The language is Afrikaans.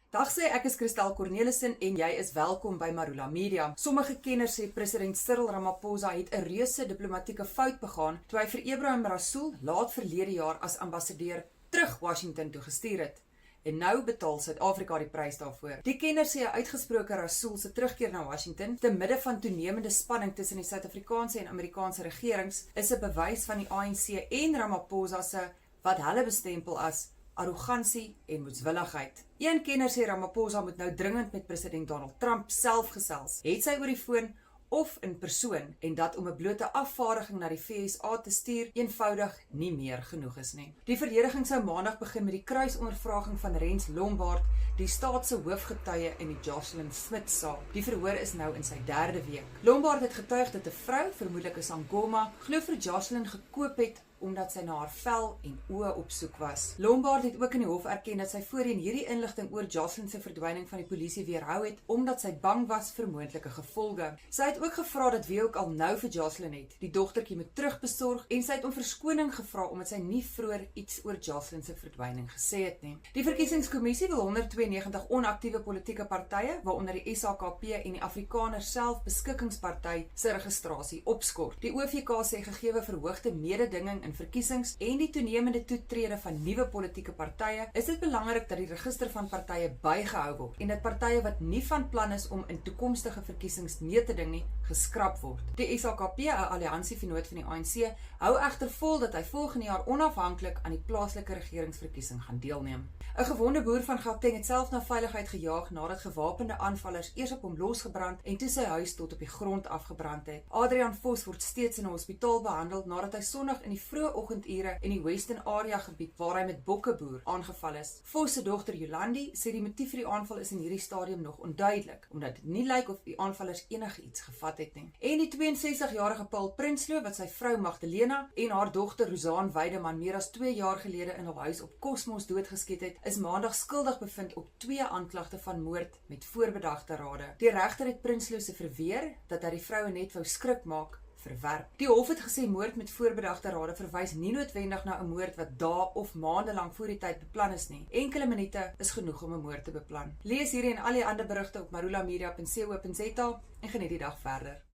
Dag sê, ek is Christel Cornelissen en jy is welkom by Marula Media. Sommige kenners sê president Cyril Ramaphosa het 'n reuse diplomatieke fout begaan toe hy vir Ebrahim Rasool laat verlede jaar as ambassadeur terug Washington toe gestuur het. En nou betaal Suid-Afrika die prys daarvoor. Die kenners sê 'n uitgesproke Rasool se terugkeer na Washington te midde van toenemende spanning tussen die Suid-Afrikaanse en Amerikaanse regerings is 'n bewys van die ANC en Ramaphosa se wat hulle bestempel as arrogansie en moedswilligheid. Een kenner sê Ramaphosa moet nou dringend met president Donald Trump self gesels, het sy oor die foon of in persoon, en dat om 'n blote afvaardiging na die VSA te stuur eenvoudig nie meer genoeg is nie. Die verdediging sou maandag begin met die kruisondervraging van Rens Lombard, die staat se hoofgetuie in die Jocelyn Smith saak. Die verhoor is nou in sy 3de week. Lombard het getuig dat 'n vrou, vermoedelik 'n Sangoma, glo vir Jocelyn gekoop het omdat sy na haar vel en oë op soek was. Lombard het ook in die hof erken dat sy voorheen hierdie inligting oor Jocelyn se verdwyning van die polisie weerhou het, omdat sy bang was vir moontlike gevolge. Sy het ook gevra dat wie ook al nou vir Jocelyn het, die dogtertjie moet terugbesorg, en sy het om verskoning gevra omdat sy nie vroeër iets oor Jocelyn se verdwyning gesê het nie. Die verkiesingskommissie wil 192 onaktiewe politieke partye, waaronder die SAKP en die Afrikaner Self Beskikkingsparty, se registrasie opskort. Die OVK sê gegeewe verhoogde mededinging in verkiesings en die toenemende toetrede van nuwe politieke partye, is dit belangrik dat die register van partye bygehou word en dat partye wat nie van plan is om in toekomstige verkiesings mee te ding nie, geskraap word. Die SAKP, 'n alliansievennoot van die ANC, hou egter vol dat hy volgende jaar onafhanklik aan die plaaslike regeringsverkiesing gaan deelneem. 'n Gewonde boer van Gauteng het self na veiligheid gejaag nadat gewapende aanvallers eers op hom losgebrand en toe sy huis tot op die grond afgebrand het. Adrian Vos word steeds in 'n hospitaal behandel nadat hy Sondag in die vroeë oggendure in die Western Area gebied waar hy met bokke boer aangeval is. Vos se dogter Jolandi sê die motief vir die aanval is in hierdie stadium nog onduidelik, omdat dit nie lyk of die aanvallers enigiets gevat het nie. En die 62-jarige Paul Prinsloo, wat sy vrou Magdalena en haar dogter Rosaan Weideman meer as 2 jaar gelede in hul huis op Cosmos doodgeskiet het, is maandag skuldig bevind op 2 aanklagte van moord met voorbedagte rade. Die regter het Prinsloo se verweer dat hy die vroue net wou skrik maak, verwerp. Die hof het gesê moord met voorbedagte rade verwys nie noodwendig na 'n moord wat dae of maande lank voor die tyd beplan is nie. Enkele minute is genoeg om 'n moord te beplan. Lees hierdie en al die ander berigte op marulamedia.co.za en geniet die dag verder.